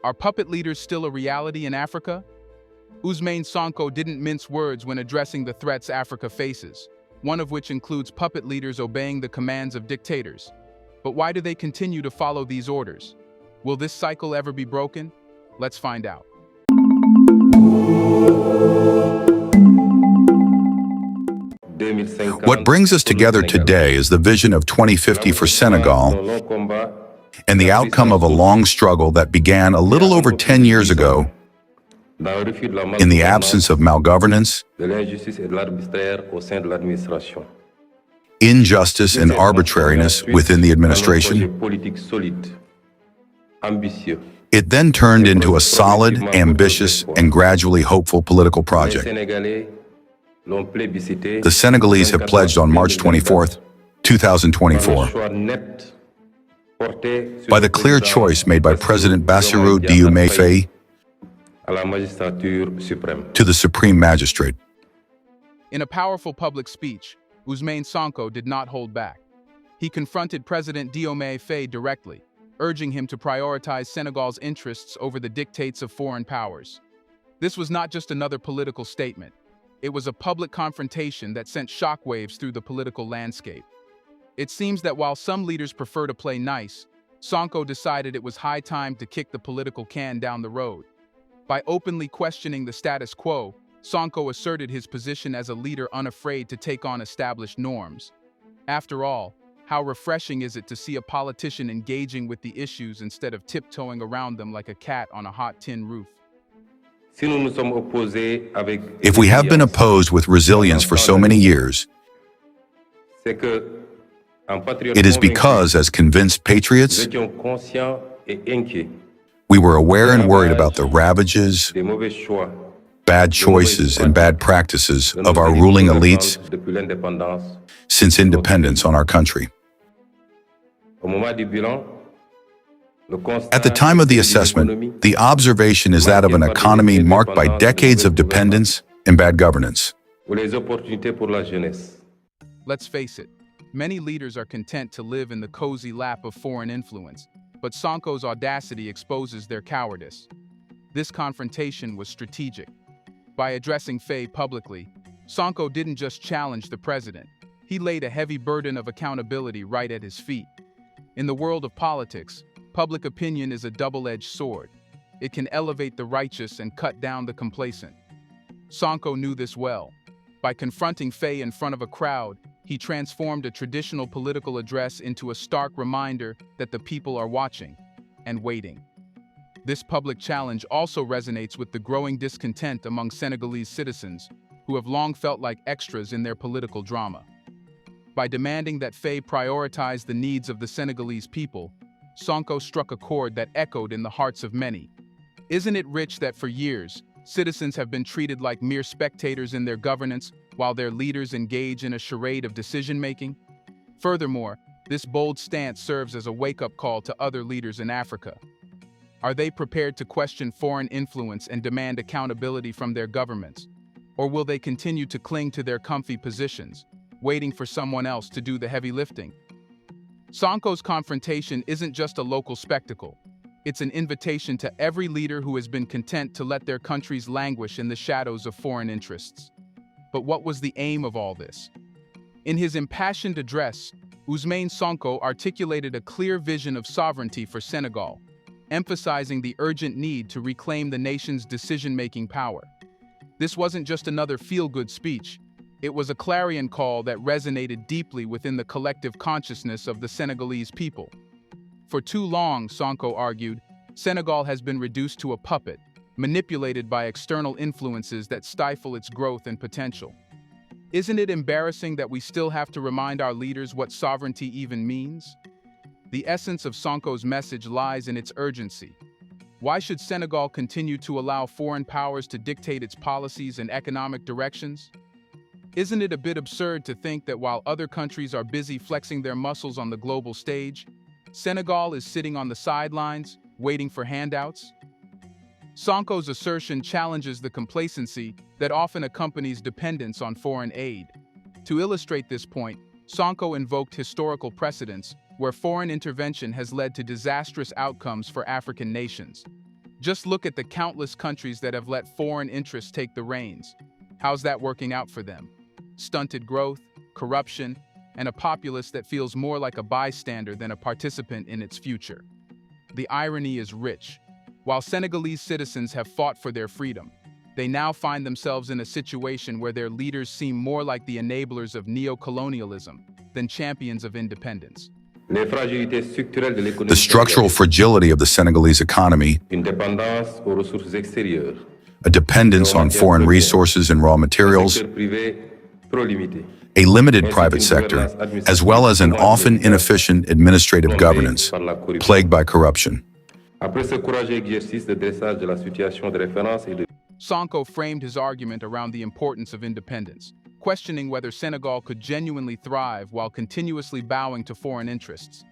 Are puppet leaders still a reality in Africa? Ousmane Sonko didn't mince words when addressing the threats Africa faces, one of which includes puppet leaders obeying the commands of dictators. But why do they continue to follow these orders? Will this cycle ever be broken? Let's find out. What brings us together today is the vision of 2050 for Senegal and the outcome of a long struggle that began a little over 10 years ago in the absence of malgovernance, injustice, and arbitrariness within the administration. It then turned into a solid, ambitious, and gradually hopeful political project. The Senegalese have pledged on March 24, 2024, by the clear choice made by President Bassirou Diomaye Faye to the Supreme Magistrate. In a powerful public speech, Ousmane Sonko did not hold back. He confronted President Diomaye Faye directly, urging him to prioritize Senegal's interests over the dictates of foreign powers. This was not just another political statement. It was a public confrontation that sent shockwaves through the political landscape. It seems that while some leaders prefer to play nice, Sonko decided it was high time to kick the political can down the road. By openly questioning the status quo, Sonko asserted his position as a leader unafraid to take on established norms. After all, how refreshing is it to see a politician engaging with the issues instead of tiptoeing around them like a cat on a hot tin roof? If we have been opposed with resilience for so many years, it is because, as convinced patriots, we were aware and worried about the ravages, bad choices, and bad practices of our ruling elites since independence on our country. At the time of the assessment, the observation is that of an economy marked by decades of dependence and bad governance. Let's face it, many leaders are content to live in the cozy lap of foreign influence, but Sonko's audacity exposes their cowardice. This confrontation was strategic. By addressing Faye publicly, Sonko didn't just challenge the president, he laid a heavy burden of accountability right at his feet. In the world of politics, public opinion is a double-edged sword. It can elevate the righteous and cut down the complacent. Sonko knew this well. By confronting Faye in front of a crowd, he transformed a traditional political address into a stark reminder that the people are watching and waiting. This public challenge also resonates with the growing discontent among Senegalese citizens who have long felt like extras in their political drama. By demanding that Faye prioritize the needs of the Senegalese people, Sonko struck a chord that echoed in the hearts of many. Isn't it rich that for years, citizens have been treated like mere spectators in their governance while their leaders engage in a charade of decision-making? Furthermore, this bold stance serves as a wake-up call to other leaders in Africa. Are they prepared to question foreign influence and demand accountability from their governments? Or will they continue to cling to their comfy positions, waiting for someone else to do the heavy lifting? Sonko's confrontation isn't just a local spectacle. It's an invitation to every leader who has been content to let their countries languish in the shadows of foreign interests. But what was the aim of all this? In his impassioned address, Ousmane Sonko articulated a clear vision of sovereignty for Senegal, emphasizing the urgent need to reclaim the nation's decision-making power. This wasn't just another feel-good speech. It was a clarion call that resonated deeply within the collective consciousness of the Senegalese people. For too long, Sonko argued, Senegal has been reduced to a puppet, manipulated by external influences that stifle its growth and potential. Isn't it embarrassing that we still have to remind our leaders what sovereignty even means? The essence of Sonko's message lies in its urgency. Why should Senegal continue to allow foreign powers to dictate its policies and economic directions? Isn't it a bit absurd to think that while other countries are busy flexing their muscles on the global stage, Senegal is sitting on the sidelines, waiting for handouts? Sonko's assertion challenges the complacency that often accompanies dependence on foreign aid. To illustrate this point, Sonko invoked historical precedents where foreign intervention has led to disastrous outcomes for African nations. Just look at the countless countries that have let foreign interests take the reins. How's that working out for them? Stunted growth, corruption, and a populace that feels more like a bystander than a participant in its future. The irony is rich. While Senegalese citizens have fought for their freedom, they now find themselves in a situation where their leaders seem more like the enablers of neo-colonialism than champions of independence. The structural fragility of the Senegalese economy, a dependence on foreign resources and raw materials, a limited private sector, as well as an often inefficient administrative governance, plagued by corruption. Sonko framed his argument around the importance of independence, questioning whether Senegal could genuinely thrive while continuously bowing to foreign interests.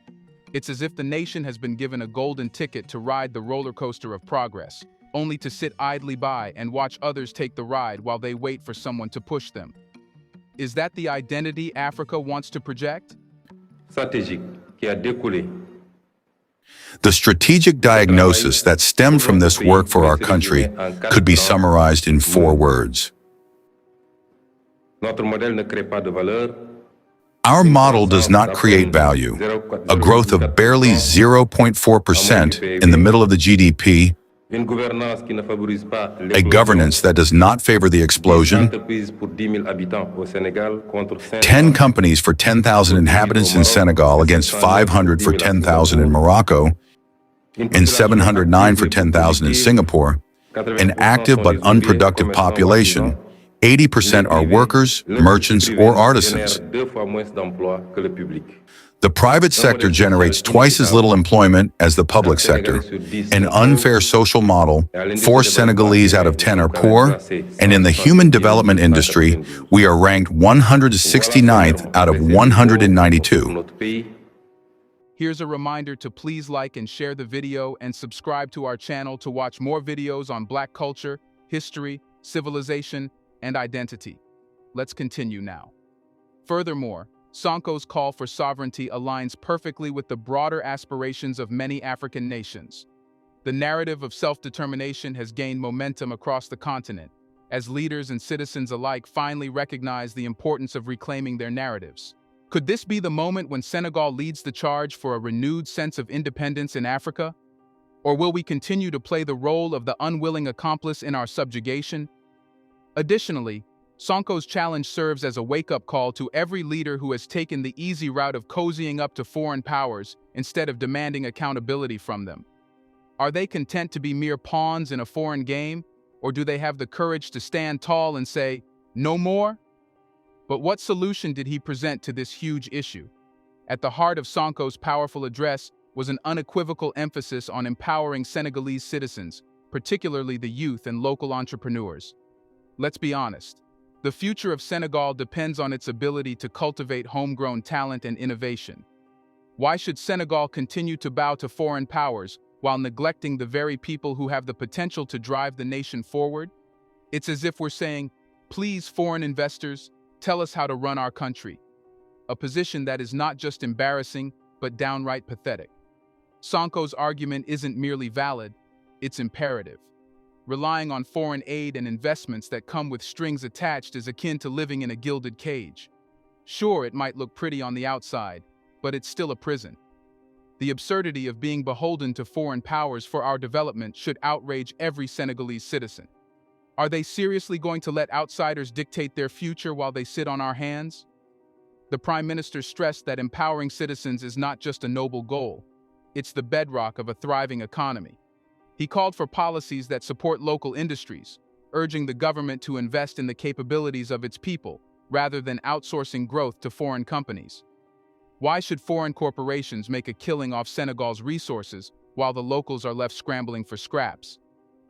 It's as if the nation has been given a golden ticket to ride the roller coaster of progress, only to sit idly by and watch others take the ride while they wait for someone to push them. Is that the identity Africa wants to project? The strategic diagnosis that stemmed from this work for our country could be summarized in 4 words. Our model does not create value. A growth of barely 0.4% in the middle of the GDP, a governance that does not favor the explosion, 10 companies for 10,000 inhabitants in Senegal against 500 for 10,000 in Morocco, and 709 for 10,000 in Singapore, an active but unproductive population. 80% are workers, merchants, or artisans. The private sector generates twice as little employment as the public sector. An unfair social model, 4 Senegalese out of 10 are poor, and in the human development industry, we are ranked 169th out of 192. Here's a reminder to please like and share the video and subscribe to our channel to watch more videos on Black culture, history, civilization, and identity. Let's continue now. Furthermore, Sonko's call for sovereignty aligns perfectly with the broader aspirations of many African nations. The narrative of self-determination has gained momentum across the continent, as leaders and citizens alike finally recognize the importance of reclaiming their narratives. Could this be the moment when Senegal leads the charge for a renewed sense of independence in Africa? Or will we continue to play the role of the unwilling accomplice in our subjugation? Additionally, Sonko's challenge serves as a wake-up call to every leader who has taken the easy route of cozying up to foreign powers instead of demanding accountability from them. Are they content to be mere pawns in a foreign game, or do they have the courage to stand tall and say, "No more"? But what solution did he present to this huge issue? At the heart of Sonko's powerful address was an unequivocal emphasis on empowering Senegalese citizens, particularly the youth and local entrepreneurs. Let's be honest. The future of Senegal depends on its ability to cultivate homegrown talent and innovation. Why should Senegal continue to bow to foreign powers while neglecting the very people who have the potential to drive the nation forward? It's as if we're saying, "Please, foreign investors, tell us how to run our country." A position that is not just embarrassing, but downright pathetic. Sonko's argument isn't merely valid, it's imperative. Relying on foreign aid and investments that come with strings attached is akin to living in a gilded cage. Sure, it might look pretty on the outside, but it's still a prison. The absurdity of being beholden to foreign powers for our development should outrage every Senegalese citizen. Are they seriously going to let outsiders dictate their future while they sit on our hands? The Prime Minister stressed that empowering citizens is not just a noble goal, it's the bedrock of a thriving economy. He called for policies that support local industries, urging the government to invest in the capabilities of its people rather than outsourcing growth to foreign companies. Why should foreign corporations make a killing off Senegal's resources while the locals are left scrambling for scraps?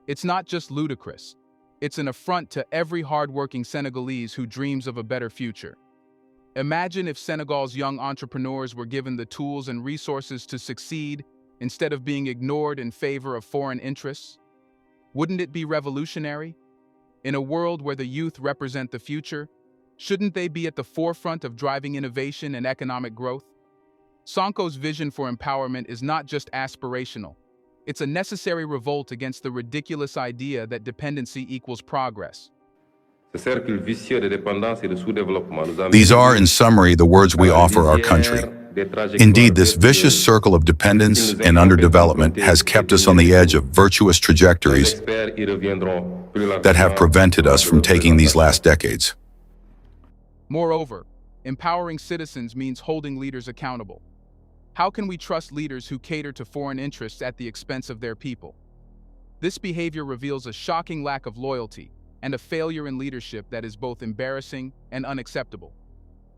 It's not just ludicrous. It's an affront to every hardworking Senegalese who dreams of a better future. Imagine if Senegal's young entrepreneurs were given the tools and resources to succeed instead of being ignored in favor of foreign interests? Wouldn't it be revolutionary? In a world where the youth represent the future, shouldn't they be at the forefront of driving innovation and economic growth? Sonko's vision for empowerment is not just aspirational, It's a necessary revolt against the ridiculous idea that dependency equals progress. These are, in summary, the words we offer our country. Indeed, this vicious circle of dependence and underdevelopment has kept us on the edge of virtuous trajectories that have prevented us from taking these last decades. Moreover, empowering citizens means holding leaders accountable. How can we trust leaders who cater to foreign interests at the expense of their people? This behavior reveals a shocking lack of loyalty and a failure in leadership that is both embarrassing and unacceptable.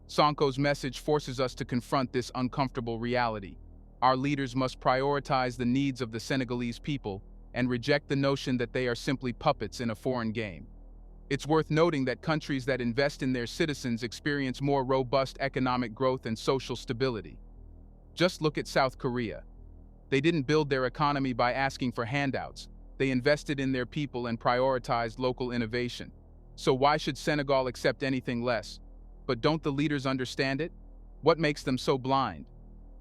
Sonko's message forces us to confront this uncomfortable reality. Our leaders must prioritize the needs of the Senegalese people and reject the notion that they are simply puppets in a foreign game. It's worth noting that countries that invest in their citizens experience more robust economic growth and social stability. Just look at South Korea. They didn't build their economy by asking for handouts. They invested in their people and prioritized local innovation. So why should Senegal accept anything less? But don't the leaders understand it? What makes them so blind?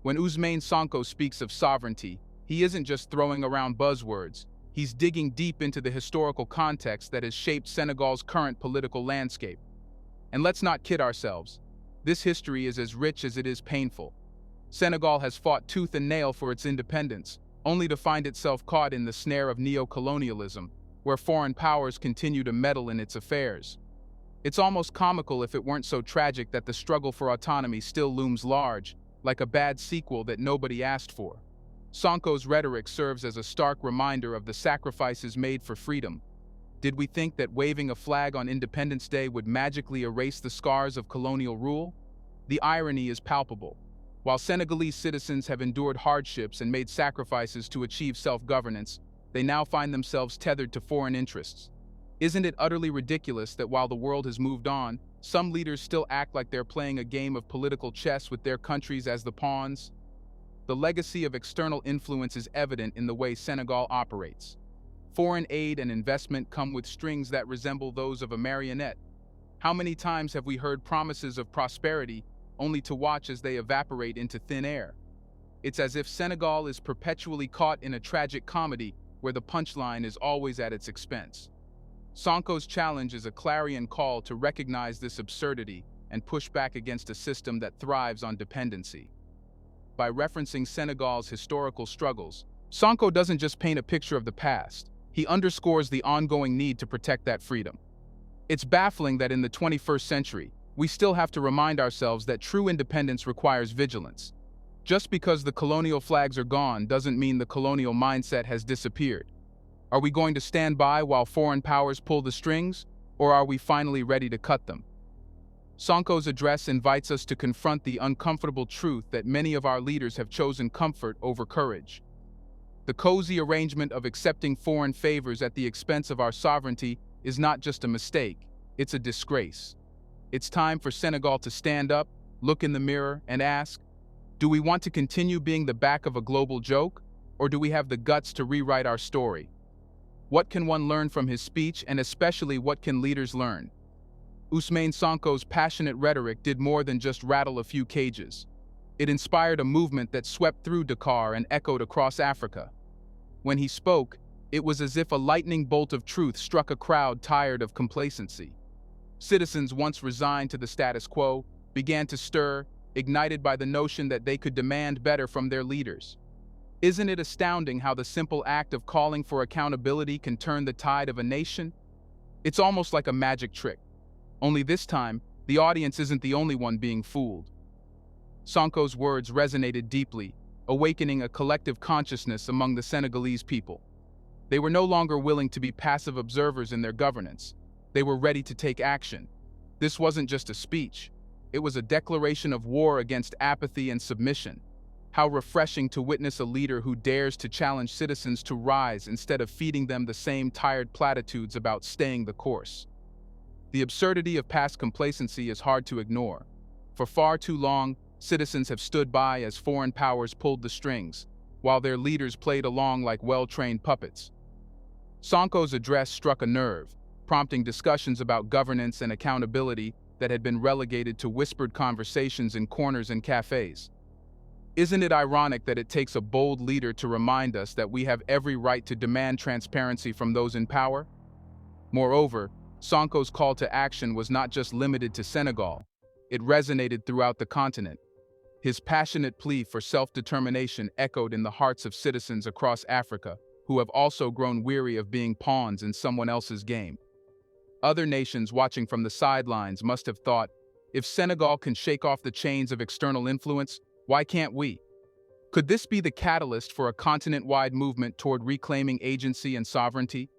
When Ousmane Sonko speaks of sovereignty, he isn't just throwing around buzzwords. He's digging deep into the historical context that has shaped Senegal's current political landscape. And let's not kid ourselves. This history is as rich as it is painful. Senegal has fought tooth and nail for its independence, only to find itself caught in the snare of neo-colonialism, where foreign powers continue to meddle in its affairs. It's almost comical if it weren't so tragic that the struggle for autonomy still looms large, like a bad sequel that nobody asked for. Sonko's rhetoric serves as a stark reminder of the sacrifices made for freedom. Did we think that waving a flag on Independence Day would magically erase the scars of colonial rule? The irony is palpable. While Senegalese citizens have endured hardships and made sacrifices to achieve self-governance, they now find themselves tethered to foreign interests. Isn't it utterly ridiculous that while the world has moved on, some leaders still act like they're playing a game of political chess with their countries as the pawns? The legacy of external influence is evident in the way Senegal operates. Foreign aid and investment come with strings that resemble those of a marionette. How many times have we heard promises of prosperity only to watch as they evaporate into thin air? It's as if Senegal is perpetually caught in a tragic comedy where the punchline is always at its expense. Sonko's challenge is a clarion call to recognize this absurdity and push back against a system that thrives on dependency. By referencing Senegal's historical struggles, Sonko doesn't just paint a picture of the past, he underscores the ongoing need to protect that freedom. It's baffling that in the 21st century, we still have to remind ourselves that true independence requires vigilance. Just because the colonial flags are gone doesn't mean the colonial mindset has disappeared. Are we going to stand by while foreign powers pull the strings, or are we finally ready to cut them? Sonko's address invites us to confront the uncomfortable truth that many of our leaders have chosen comfort over courage. The cozy arrangement of accepting foreign favors at the expense of our sovereignty is not just a mistake, it's a disgrace. It's time for Senegal to stand up, look in the mirror, and ask, do we want to continue being the back of a global joke, or do we have the guts to rewrite our story? What can one learn from his speech, and especially what can leaders learn? Ousmane Sonko's passionate rhetoric did more than just rattle a few cages. It inspired a movement that swept through Dakar and echoed across Africa. When he spoke, it was as if a lightning bolt of truth struck a crowd tired of complacency. Citizens once resigned to the status quo began to stir, ignited by the notion that they could demand better from their leaders. Isn't it astounding how the simple act of calling for accountability can turn the tide of a nation? It's almost like a magic trick. Only this time, the audience isn't the only one being fooled. Sonko's words resonated deeply, awakening a collective consciousness among the Senegalese people. They were no longer willing to be passive observers in their governance. They were ready to take action. This wasn't just a speech. It was a declaration of war against apathy and submission. How refreshing to witness a leader who dares to challenge citizens to rise instead of feeding them the same tired platitudes about staying the course. The absurdity of past complacency is hard to ignore. For far too long, citizens have stood by as foreign powers pulled the strings, while their leaders played along like well-trained puppets. Sonko's address struck a nerve, prompting discussions about governance and accountability that had been relegated to whispered conversations in corners and cafes. Isn't it ironic that it takes a bold leader to remind us that we have every right to demand transparency from those in power? Moreover, Sonko's call to action was not just limited to Senegal. It resonated throughout the continent. His passionate plea for self-determination echoed in the hearts of citizens across Africa, who have also grown weary of being pawns in someone else's game. Other nations watching from the sidelines must have thought, if Senegal can shake off the chains of external influence, why can't we? Could this be the catalyst for a continent-wide movement toward reclaiming agency and sovereignty?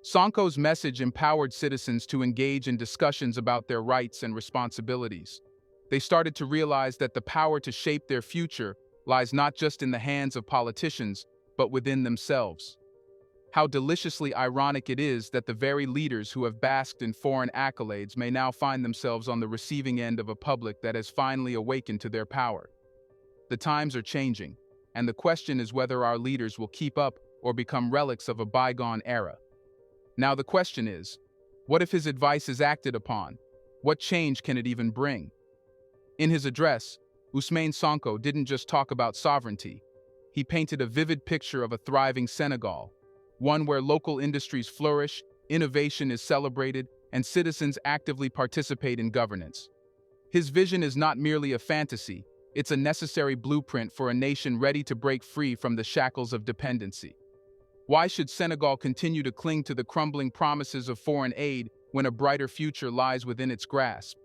Sonko's message empowered citizens to engage in discussions about their rights and responsibilities. They started to realize that the power to shape their future lies not just in the hands of politicians, but within themselves. How deliciously ironic it is that the very leaders who have basked in foreign accolades may now find themselves on the receiving end of a public that has finally awakened to their power. The times are changing, and the question is whether our leaders will keep up or become relics of a bygone era. Now the question is, what if his advice is acted upon? What change can it even bring? In his address, Ousmane Sonko didn't just talk about sovereignty. He painted a vivid picture of a thriving Senegal, one where local industries flourish, innovation is celebrated, and citizens actively participate in governance. His vision is not merely a fantasy, it's a necessary blueprint for a nation ready to break free from the shackles of dependency. Why should Senegal continue to cling to the crumbling promises of foreign aid when a brighter future lies within its grasp?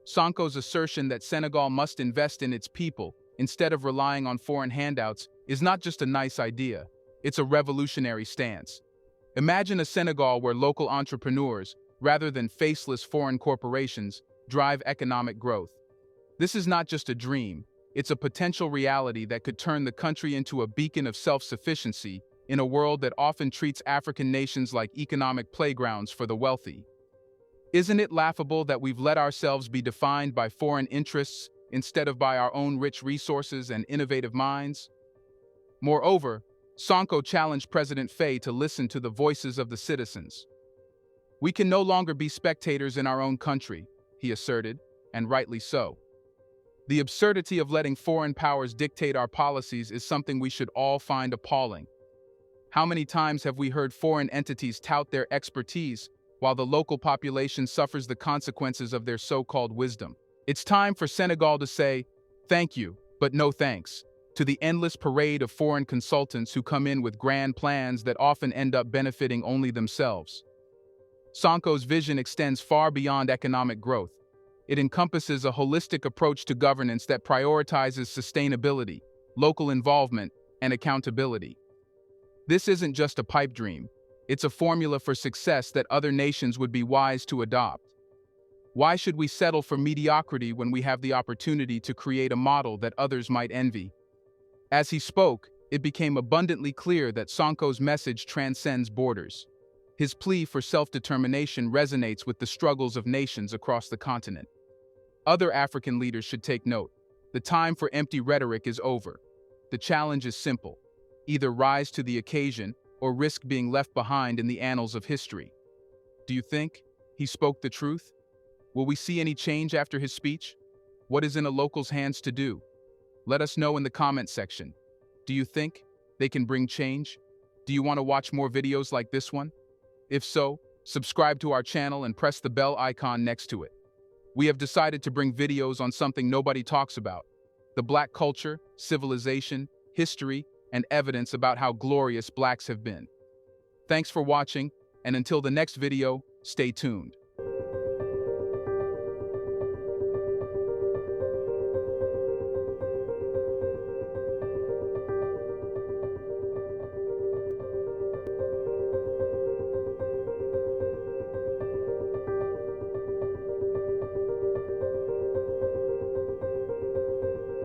Sonko's assertion that Senegal must invest in its people instead of relying on foreign handouts is not just a nice idea, it's a revolutionary stance. Imagine a Senegal where local entrepreneurs, rather than faceless foreign corporations, drive economic growth. This is not just a dream, it's a potential reality that could turn the country into a beacon of self-sufficiency in a world that often treats African nations like economic playgrounds for the wealthy. Isn't it laughable that we've let ourselves be defined by foreign interests instead of by our own rich resources and innovative minds? Moreover, Sonko challenged President Faye to listen to the voices of the citizens. We can no longer be spectators in our own country, he asserted, and rightly so. The absurdity of letting foreign powers dictate our policies is something we should all find appalling. How many times have we heard foreign entities tout their expertise while the local population suffers the consequences of their so-called wisdom? It's time for Senegal to say, thank you, but no thanks, to the endless parade of foreign consultants who come in with grand plans that often end up benefiting only themselves. Sonko's vision extends far beyond economic growth. It encompasses a holistic approach to governance that prioritizes sustainability, local involvement, and accountability. This isn't just a pipe dream, it's a formula for success that other nations would be wise to adopt. Why should we settle for mediocrity when we have the opportunity to create a model that others might envy? As he spoke, it became abundantly clear that Sonko's message transcends borders. His plea for self-determination resonates with the struggles of nations across the continent. Other African leaders should take note. The time for empty rhetoric is over. The challenge is simple. Either rise to the occasion or risk being left behind in the annals of history. Do you think he spoke the truth? Will we see any change after his speech? What is in a local's hands to do? Let us know in the comment section. Do you think they can bring change? Do you want to watch more videos like this one? If so, subscribe to our channel and press the bell icon next to it. We have decided to bring videos on something nobody talks about: the Black culture, civilization, history, and evidence about how glorious Blacks have been. Thanks for watching, and until the next video, stay tuned.